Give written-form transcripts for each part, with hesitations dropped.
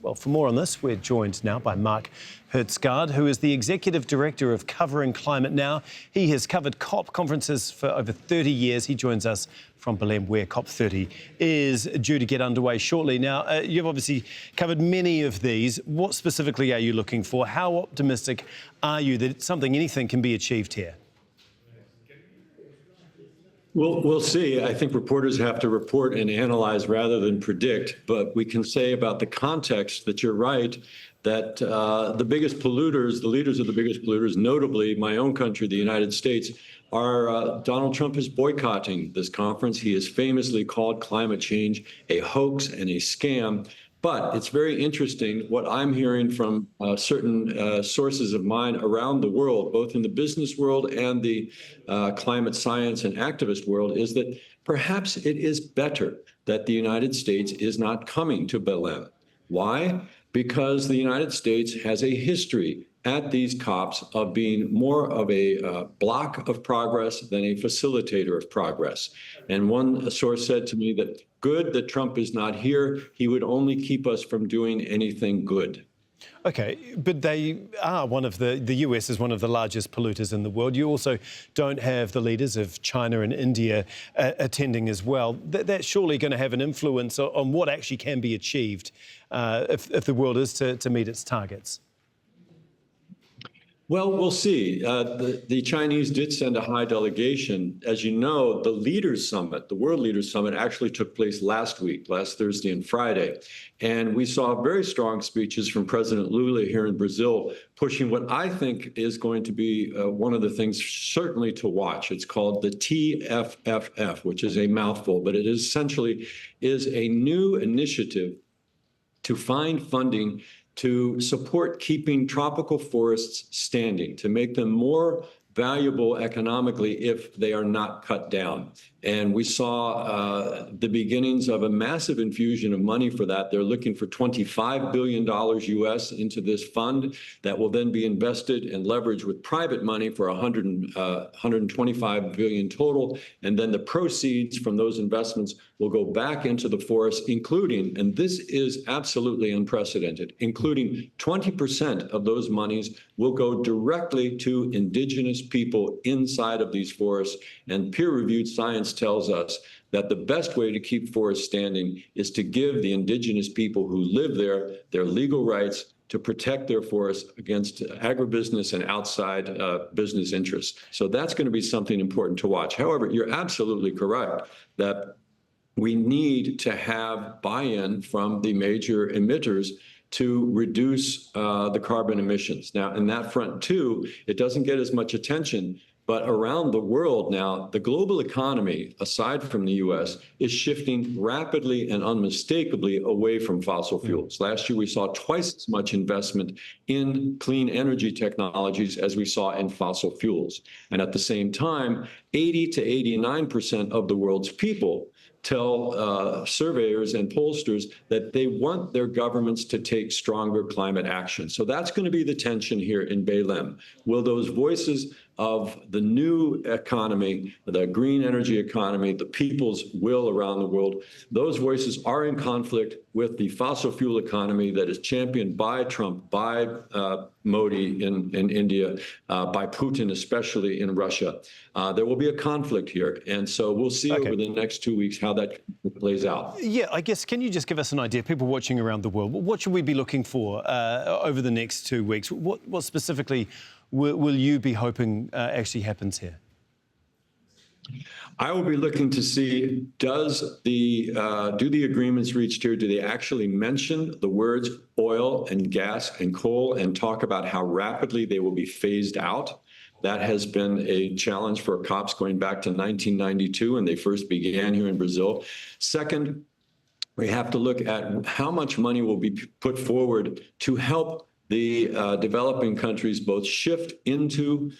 Well, for more on this, we're joined now by Mark Hertsgaard, who is the Executive Director of Covering Climate Now. He has covered COP conferences for over 30 years. He joins us from Belém, where COP30 is due to get underway shortly. Now, you've obviously covered many of these. What specifically are you looking for? How optimistic are you that anything can be achieved here? We'll see. I think reporters have to report and analyze rather than predict. But we can say about the context that you're right, that the biggest polluters, the leaders of the biggest polluters, notably my own country, the United States, are Donald Trump is boycotting this conference. He has famously called climate change a hoax and a scam. But it's very interesting what I'm hearing from certain sources of mine around the world, both in the business world and the climate science and activist world, is that perhaps it is better that the United States is not coming to Belém. Why? Because the United States has a history at these COPs of being more of a block of progress than a facilitator of progress. And one source said to me that good that Trump is not here. He would only keep us from doing anything good. OK, but they are the US is one of the largest polluters in the world. You also don't have the leaders of China and India attending as well. That's surely going to have an influence on what actually can be achieved if the world is to meet its targets. Well, we'll see. The Chinese did send a high delegation. As you know, the Leaders Summit, the World Leaders Summit, actually took place last Thursday and Friday. And we saw very strong speeches from President Lula here in Brazil, pushing what I think is going to be one of the things certainly to watch. It's called the TFFF, which is a mouthful, but it essentially is a new initiative to find funding to support keeping tropical forests standing, to make them more valuable economically if they are not cut down. And we saw the beginnings of a massive infusion of money for that. They're looking for $25 billion US into this fund that will then be invested and leveraged with private money for $125 billion total. And then the proceeds from those investments will go back into the forest, including, and this is absolutely unprecedented, including 20% of those monies will go directly to indigenous people inside of these forests. And peer-reviewed science tells us that the best way to keep forests standing is to give the indigenous people who live there their legal rights to protect their forests against agribusiness and outside business interests. So that's going to be something important to watch. However, you're absolutely correct that we need to have buy-in from the major emitters to reduce the carbon emissions. Now, in that front, too, it doesn't get as much attention. But around the world now, the global economy, aside from the US, is shifting rapidly and unmistakably away from fossil fuels. Last year, we saw twice as much investment in clean energy technologies as we saw in fossil fuels. And at the same time, 80 to 89% of the world's people tell surveyors and pollsters that they want their governments to take stronger climate action. So that's going to be the tension here in Belém. Will those voices of the new economy, the green energy economy, the people's will around the world, those voices are in conflict with the fossil fuel economy that is championed by Trump, by Modi in India, by Putin, especially in Russia. There will be a conflict here. And so we'll see over the next 2 weeks how that plays out. Yeah, I guess, can you just give us an idea, people watching around the world, what should we be looking for over the next 2 weeks? What specifically will you be hoping actually happens here? I will be looking to see, do the agreements reached here, do they actually mention the words oil and gas and coal and talk about how rapidly they will be phased out? That has been a challenge for COPs going back to 1992 when they first began here in Brazil. Second, we have to look at how much money will be put forward to help the developing countries both shift into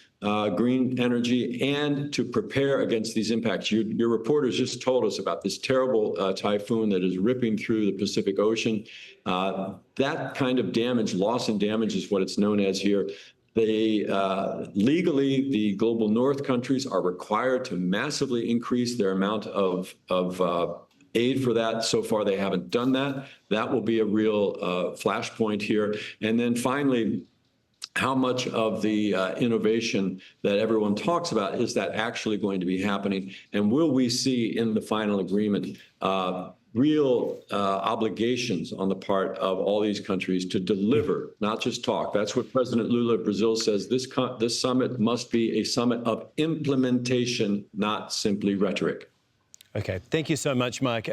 green energy and to prepare against these impacts. Your reporters just told us about this terrible typhoon that is ripping through the Pacific Ocean. That kind of damage, loss and damage is what it's known as here. Legally, the global north countries are required to massively increase their amount of aid for that. So far, they haven't done that. That will be a real flashpoint here. And then finally, how much of the innovation that everyone talks about is that actually going to be happening? And will we see in the final agreement real obligations on the part of all these countries to deliver, not just talk? That's what President Lula of Brazil says. This summit must be a summit of implementation, not simply rhetoric. Okay, thank you so much, Mark.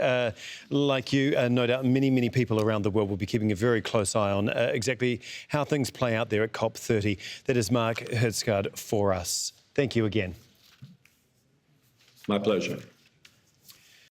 Like you, no doubt many people around the world will be keeping a very close eye on exactly how things play out there at COP30. That is Mark Hertsgaard for us. Thank you again. My pleasure.